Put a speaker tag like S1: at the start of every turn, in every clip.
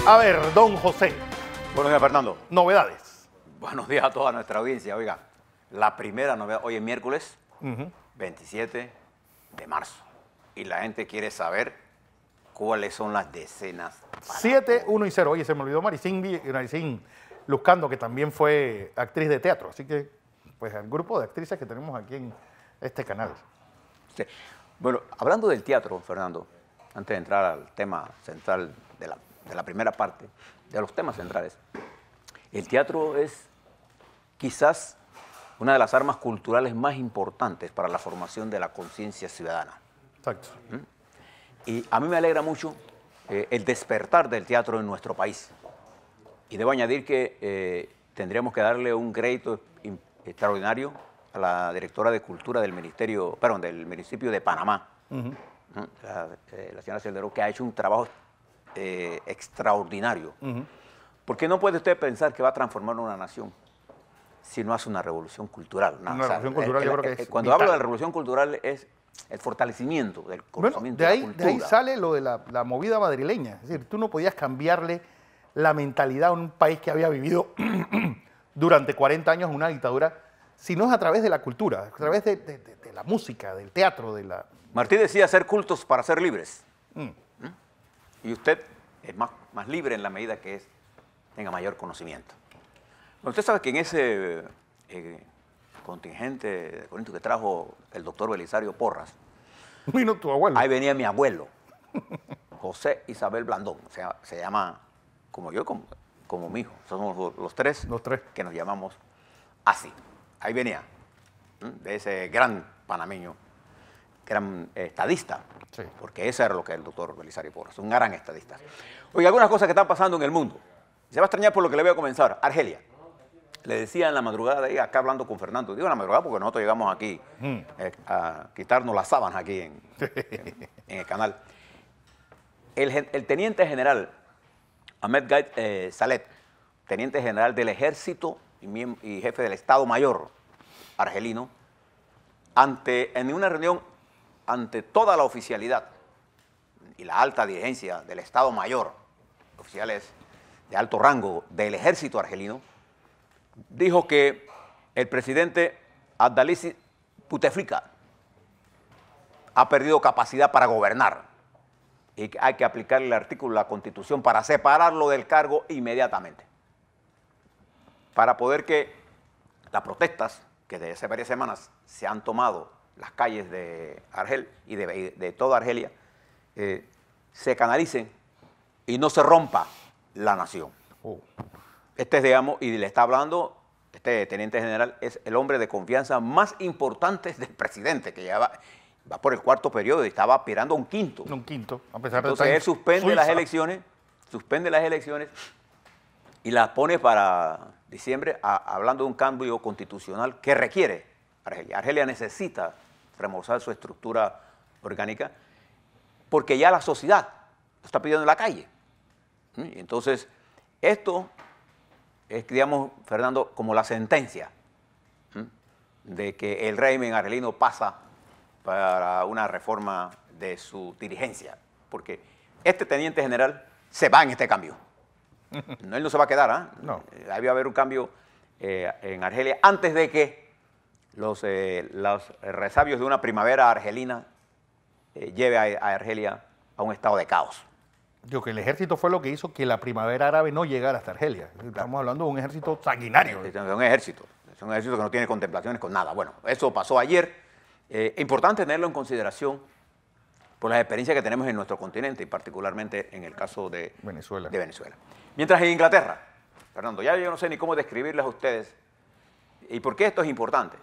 S1: A ver, don José.
S2: Buenos días, Fernando.
S1: Novedades.
S2: Buenos días a toda nuestra audiencia. Oiga, la primera novedad, hoy es miércoles 27 de marzo. Y la gente quiere saber cuáles son las decenas.
S1: 7, 1 y 0. Oye, se me olvidó Maricín Luzcando, que también fue actriz de teatro. Así que, pues, el grupo de actrices que tenemos aquí en este canal.
S2: Sí. Bueno, hablando del teatro, Fernando, antes de entrar al tema central de la primera parte, de los temas centrales, el teatro es quizás una de las armas culturales más importantes para la formación de la conciencia ciudadana.
S1: Exacto.
S2: Y a mí me alegra mucho el despertar del teatro en nuestro país. Y debo añadir que tendríamos que darle un crédito extraordinario a la directora de Cultura del del municipio de Panamá, la señora Celderó, que ha hecho un trabajo extraordinario. Porque no puede usted pensar que va a transformar una nación si no hace una revolución cultural. No,
S1: una revolución cultural yo creo que es
S2: cuando
S1: vital.
S2: hablo de revolución cultural es el fortalecimiento del conocimiento
S1: de
S2: de la cultura.
S1: ahí sale lo de la movida madrileña. Es decir, tú no podías cambiarle la mentalidad a un país que había vivido durante 40 años una dictadura, si no es a través de la cultura, a través de la música, del teatro, de la...
S2: Martí decía ser cultos para ser libres. Y usted es más libre en la medida que tenga mayor conocimiento. Bueno, usted sabe que en ese contingente de Corinto que trajo el doctor Belisario Porras,
S1: Vino tu abuelo.
S2: ahí venía mi abuelo, José Isabel Blandón. O sea, se llama como yo, como mi hijo. Somos los tres que nos llamamos así. Ahí venía, de ese gran panameño, gran estadista,
S1: sí.
S2: Porque eso era lo que es el doctor Belisario Porras, un gran estadista. Oiga, algunas cosas que están pasando en el mundo. Se va a extrañar por lo que le voy a comenzar. Argelia. Le decía en la madrugada, acá hablando con Fernando, digo en la madrugada porque nosotros llegamos aquí a quitarnos las sábanas aquí en el canal. El teniente general Ahmed Gaid Salet, teniente general del ejército y jefe del Estado Mayor argelino, en una reunión ante toda la oficialidad y la alta dirigencia del Estado Mayor, oficiales de alto rango del ejército argelino, dijo que el presidente Abdelaziz Bouteflika ha perdido capacidad para gobernar y que hay que aplicarle el artículo de la Constitución para separarlo del cargo inmediatamente. Para poder que las protestas que desde hace varias semanas se han tomado las calles de Argel y de toda Argelia se canalicen y no se rompa la nación. Digamos, y le está hablando, este teniente general es el hombre de confianza más importante del presidente, que ya va por el cuarto periodo y estaba aspirando a un quinto.
S1: Un quinto, a pesar de
S2: Entonces él suspende las elecciones y las pone para diciembre, hablando de un cambio constitucional que requiere Argelia. Argelia necesita remozar su estructura orgánica porque ya la sociedad lo está pidiendo en la calle. Entonces, esto es, digamos, Fernando, como la sentencia de que el régimen argelino pasa para una reforma de su dirigencia, porque este teniente general se va en este cambio. Él no se va a quedar,
S1: No.
S2: Debe haber un cambio en Argelia antes de que los resabios de una primavera argelina lleve a Argelia a un estado de caos.
S1: Yo que el ejército fue lo que hizo que la primavera árabe no llegara hasta Argelia. Estamos hablando de un ejército sanguinario.
S2: Es un ejército que no tiene contemplaciones con nada. Bueno, eso pasó ayer. Importante tenerlo en consideración por las experiencias que tenemos en nuestro continente y particularmente en el caso de Venezuela. Mientras en Inglaterra, Fernando, ya yo no sé ni cómo describirles a ustedes. ¿Y por qué esto es importante?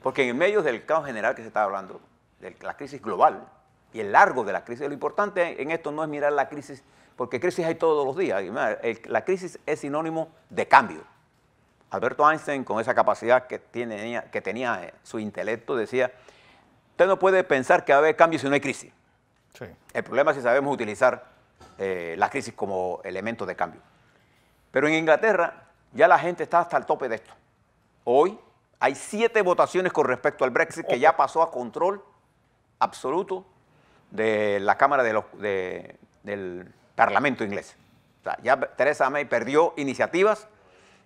S2: Porque en medio del caos general que se está hablando, de la crisis global y el largo de la crisis, lo importante en esto no es mirar la crisis, porque crisis hay todos los días. La crisis es sinónimo de cambio. Alberto Einstein, con esa capacidad que tenía su intelecto, decía, usted no puede pensar que va a haber cambio si no hay crisis.
S1: Sí.
S2: El problema es si sabemos utilizar la crisis como elemento de cambio. Pero en Inglaterra ya la gente está hasta el tope de esto. Hoy hay 7 votaciones con respecto al Brexit que ya pasó a control absoluto de la Cámara del Parlamento inglés. O sea, ya Theresa May perdió iniciativas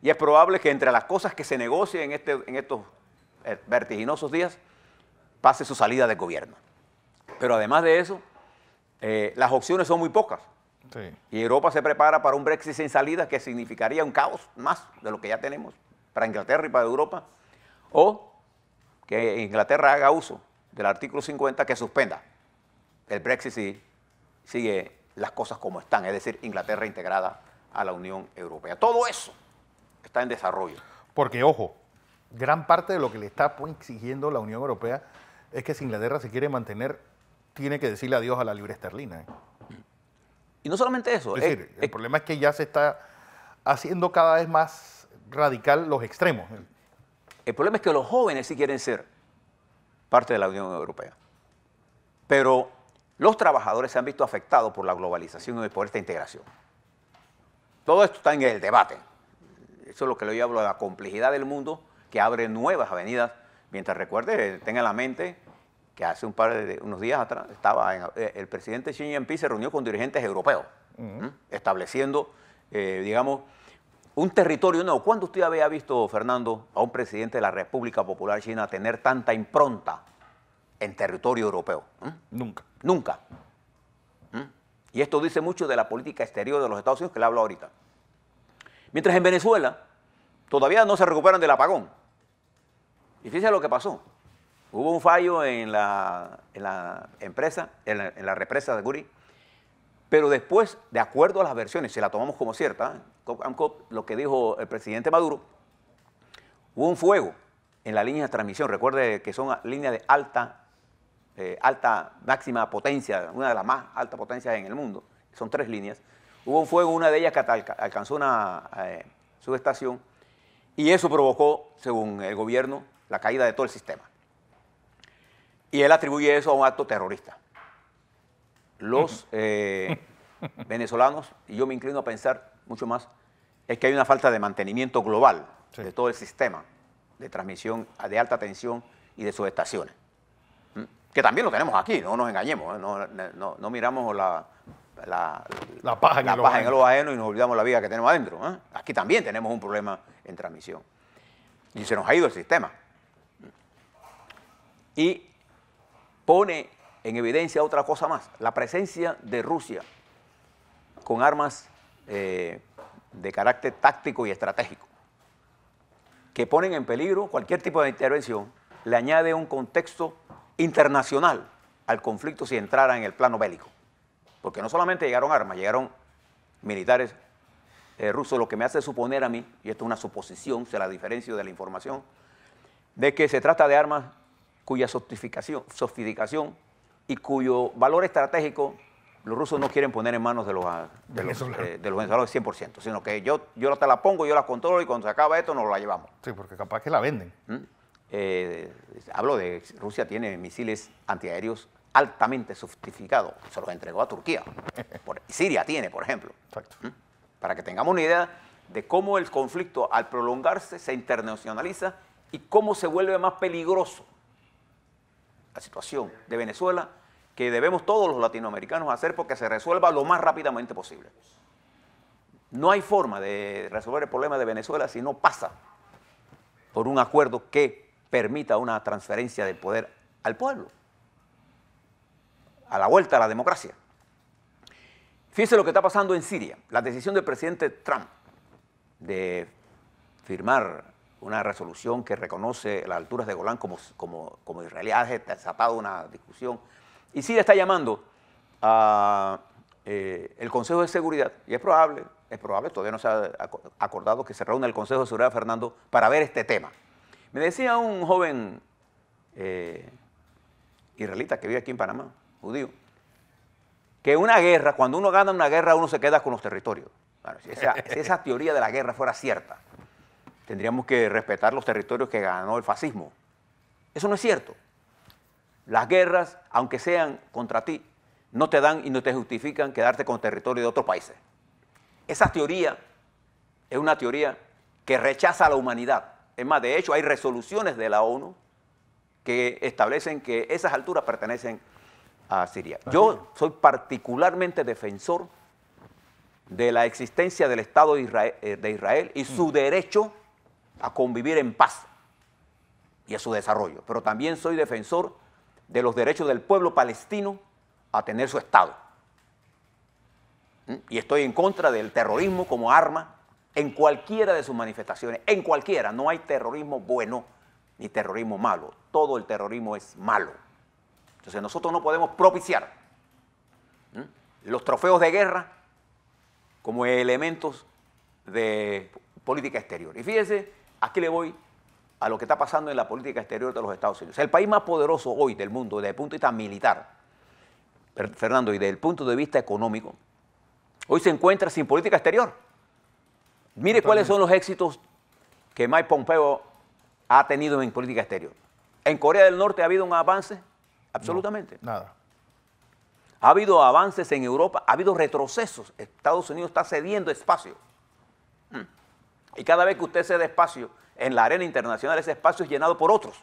S2: y es probable que entre las cosas que se negocien en estos vertiginosos días pase su salida del gobierno. Pero además de eso, las opciones son muy pocas.
S1: Sí.
S2: Y Europa se prepara para un Brexit sin salida que significaría un caos más de lo que ya tenemos para Inglaterra y para Europa. O que Inglaterra haga uso del artículo 50 que suspenda el Brexit si sigue las cosas como están, es decir, Inglaterra integrada a la Unión Europea. Todo eso está en desarrollo.
S1: Porque, ojo, gran parte de lo que le está exigiendo la Unión Europea es que si Inglaterra se quiere mantener, tiene que decirle adiós a la libra esterlina.
S2: Y no solamente eso.
S1: Es decir, el problema es que ya se está haciendo cada vez más radical los extremos.
S2: El problema es que los jóvenes sí quieren ser parte de la Unión Europea. Pero los trabajadores se han visto afectados por la globalización y por esta integración. Todo esto está en el debate. Eso es lo que yo hablo de la complejidad del mundo que abre nuevas avenidas. Mientras recuerde, tenga en la mente que hace unos días atrás el presidente Xi Jinping se reunió con dirigentes europeos, estableciendo, digamos, un territorio nuevo. ¿Cuándo usted había visto, Fernando, a un presidente de la República Popular China tener tanta impronta en territorio europeo?
S1: Nunca.
S2: Nunca. Y esto dice mucho de la política exterior de los Estados Unidos, que le hablo ahorita. Mientras en Venezuela todavía no se recuperan del apagón. Y fíjense lo que pasó. Hubo un fallo en la represa de Guri, pero después, de acuerdo a las versiones, si la tomamos como cierta, lo que dijo el presidente Maduro, hubo un fuego en la línea de transmisión. Recuerde que son líneas de alta máxima potencia, una de las más altas potencias en el mundo. Son 3 líneas. Hubo un fuego, una de ellas que alcanzó una subestación, y eso provocó, según el gobierno, la caída de todo el sistema. Y él atribuye eso a un acto terrorista. Los venezolanos, y yo me inclino a pensar mucho más, es que hay una falta de mantenimiento global de todo el sistema de transmisión de alta tensión y de subestaciones. Que también lo tenemos aquí, no nos engañemos, no miramos la paja en el ojo ajeno y nos olvidamos la vida que tenemos adentro. Aquí también tenemos un problema en transmisión. Y se nos ha ido el sistema. Y pone en evidencia otra cosa más, la presencia de Rusia con armas de carácter táctico y estratégico, que ponen en peligro cualquier tipo de intervención, le añade un contexto internacional al conflicto si entrara en el plano bélico. Porque no solamente llegaron armas, llegaron militares rusos, lo que me hace suponer a mí, y esto es una suposición, se la diferencio de la información, de que se trata de armas cuya sofisticación y cuyo valor estratégico los rusos no quieren poner en manos de los venezolanos 100%, sino que yo te la pongo, yo la controlo y cuando se acaba esto nos la llevamos.
S1: Sí, porque capaz que la venden.
S2: Hablo de Rusia tiene misiles antiaéreos altamente sofisticados, se los entregó a Turquía. Siria tiene, por ejemplo.
S1: Exacto.
S2: Para que tengamos una idea de cómo el conflicto al prolongarse se internacionaliza y cómo se vuelve más peligroso la situación de Venezuela, que debemos todos los latinoamericanos hacer porque se resuelva lo más rápidamente posible. No hay forma de resolver el problema de Venezuela si no pasa por un acuerdo que permita una transferencia del poder al pueblo, a la vuelta a la democracia. Fíjense lo que está pasando en Siria. La decisión del presidente Trump de firmar una resolución que reconoce las alturas de Golán como Israel ha desatado una discusión. Y Siria está llamando a el Consejo de Seguridad, y es probable, todavía no se ha acordado que se reúna el Consejo de Seguridad, Fernando, para ver este tema. Me decía un joven israelita que vive aquí en Panamá, judío, que una guerra, cuando uno gana una guerra, uno se queda con los territorios. Bueno, si esa teoría de la guerra fuera cierta, tendríamos que respetar los territorios que ganó el fascismo. Eso no es cierto. Las guerras, aunque sean contra ti, no te dan y no te justifican quedarte con territorio de otros países. Esa teoría es una teoría que rechaza a la humanidad. Es más, de hecho, hay resoluciones de la ONU que establecen que esas alturas pertenecen a Siria. Yo soy particularmente defensor de la existencia del Estado de Israel y su derecho a convivir en paz y a su desarrollo. Pero también soy defensor de los derechos del pueblo palestino a tener su Estado. Y estoy en contra del terrorismo como arma en cualquiera de sus manifestaciones, en cualquiera. No hay terrorismo bueno ni terrorismo malo. Todo el terrorismo es malo. Entonces nosotros no podemos propiciar los trofeos de guerra como elementos de política exterior. Y fíjese, aquí le voy a lo que está pasando en la política exterior de los Estados Unidos. El país más poderoso hoy del mundo desde el punto de vista militar, Fernando, y desde el punto de vista económico, hoy se encuentra sin política exterior. Mire cuáles son los éxitos que Mike Pompeo ha tenido en política exterior. En Corea del Norte ha habido un avance, absolutamente.
S1: No, nada.
S2: Ha habido avances en Europa, ha habido retrocesos. Estados Unidos está cediendo espacio. Y cada vez que usted cede espacio en la arena internacional, ese espacio es llenado por otros.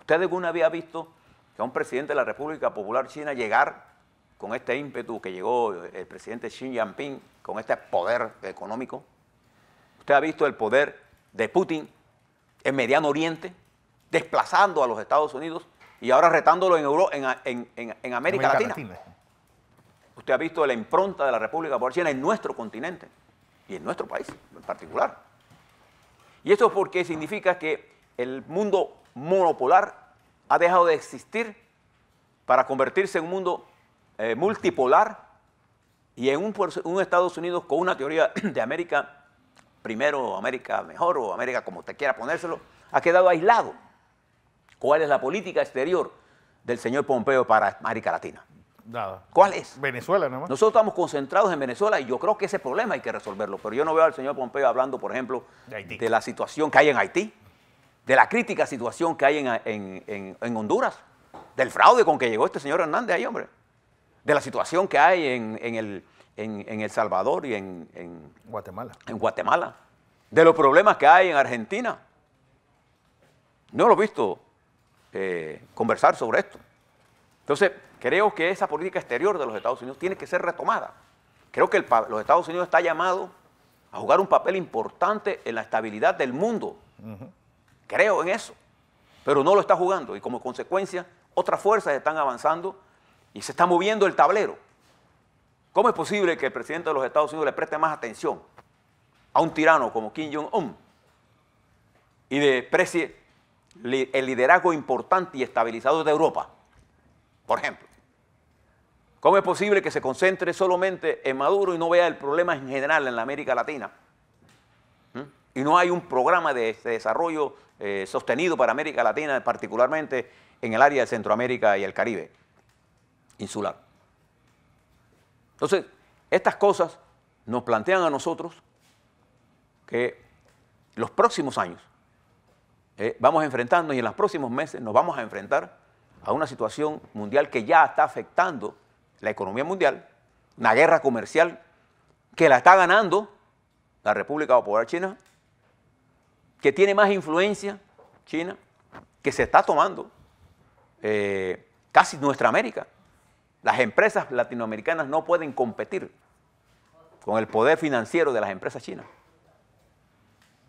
S2: ¿Usted alguna vez ha visto que a un presidente de la República Popular China llegar con este ímpetu que llegó el presidente Xi Jinping, con este poder económico? ¿Usted ha visto el poder de Putin en Mediano Oriente, desplazando a los Estados Unidos y ahora retándolo en América Latina? Usted ha visto la impronta de la República Popular China en nuestro continente y en nuestro país en particular. Y esto es porque significa que el mundo monopolar ha dejado de existir para convertirse en un mundo multipolar y en un Estados Unidos con una teoría de América primero, América mejor o América como usted quiera ponérselo, ha quedado aislado. ¿Cuál es la política exterior del señor Pompeo para América Latina?
S1: Nada.
S2: ¿Cuál es?
S1: Venezuela, ¿no?
S2: Nosotros estamos concentrados en Venezuela y yo creo que ese problema hay que resolverlo. Pero yo no veo al señor Pompeo hablando, por ejemplo, de la situación que hay en Haití, de la crítica situación que hay en Honduras, del fraude con que llegó este señor Hernández ahí, hombre, de la situación que hay en El Salvador y en Guatemala, de los problemas que hay en Argentina. No lo he visto conversar sobre esto. Entonces, creo que esa política exterior de los Estados Unidos tiene que ser retomada. Creo que los Estados Unidos está llamado a jugar un papel importante en la estabilidad del mundo. Creo en eso, pero no lo está jugando y como consecuencia otras fuerzas están avanzando y se está moviendo el tablero. ¿Cómo es posible que el presidente de los Estados Unidos le preste más atención a un tirano como Kim Jong-un y desprecie el liderazgo importante y estabilizador de Europa, por ejemplo? ¿Cómo es posible que se concentre solamente en Maduro y no vea el problema en general en la América Latina? Y no hay un programa de desarrollo sostenido para América Latina, particularmente en el área de Centroamérica y el Caribe insular. Entonces, estas cosas nos plantean a nosotros que los próximos años vamos a enfrentarnos y en los próximos meses nos vamos a enfrentar a una situación mundial que ya está afectando la economía mundial, una guerra comercial que la está ganando la República Popular China, que tiene más influencia China, que se está tomando casi nuestra América. Las empresas latinoamericanas no pueden competir con el poder financiero de las empresas chinas.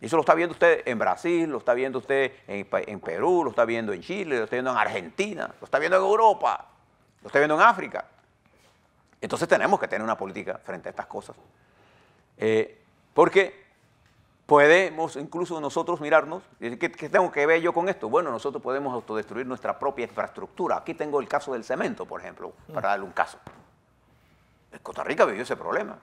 S2: Eso lo está viendo usted en Brasil, lo está viendo usted en Perú, lo está viendo en Chile, lo está viendo en Argentina, lo está viendo en Europa, lo está viendo en África. Entonces tenemos que tener una política frente a estas cosas. Porque podemos incluso nosotros mirarnos y decir, ¿qué tengo que ver yo con esto? Bueno, nosotros podemos autodestruir nuestra propia infraestructura. Aquí tengo el caso del cemento, por ejemplo, para darle un caso. Costa Rica vivió ese problema.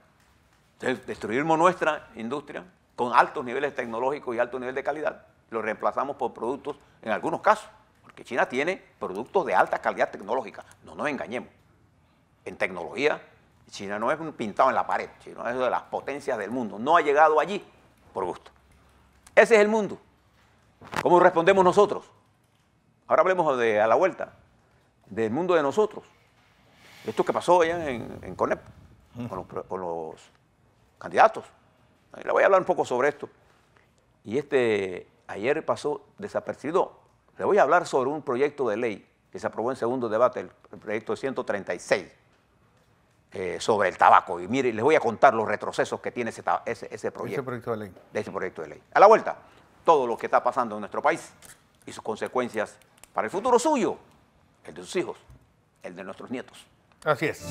S2: Entonces, destruimos nuestra industria con altos niveles tecnológicos y alto nivel de calidad, lo reemplazamos por productos, en algunos casos, porque China tiene productos de alta calidad tecnológica, no nos engañemos. En tecnología, China no es un pintado en la pared, China es de las potencias del mundo, no ha llegado allí por gusto. Ese es el mundo. ¿Cómo respondemos nosotros? Ahora hablemos de a la vuelta, del mundo de nosotros. Esto que pasó allá en CONEP, con los candidatos. Le voy a hablar un poco sobre esto. Y ayer pasó desapercibido. Le voy a hablar sobre un proyecto de ley que se aprobó en segundo debate, el proyecto 136. sobre el tabaco. Y mire, les voy a contar los retrocesos que tiene ese proyecto.
S1: Ese proyecto de ley.
S2: De ese proyecto de ley. A la vuelta, todo lo que está pasando en nuestro país y sus consecuencias para el futuro suyo, el de sus hijos, el de nuestros nietos.
S1: Así es.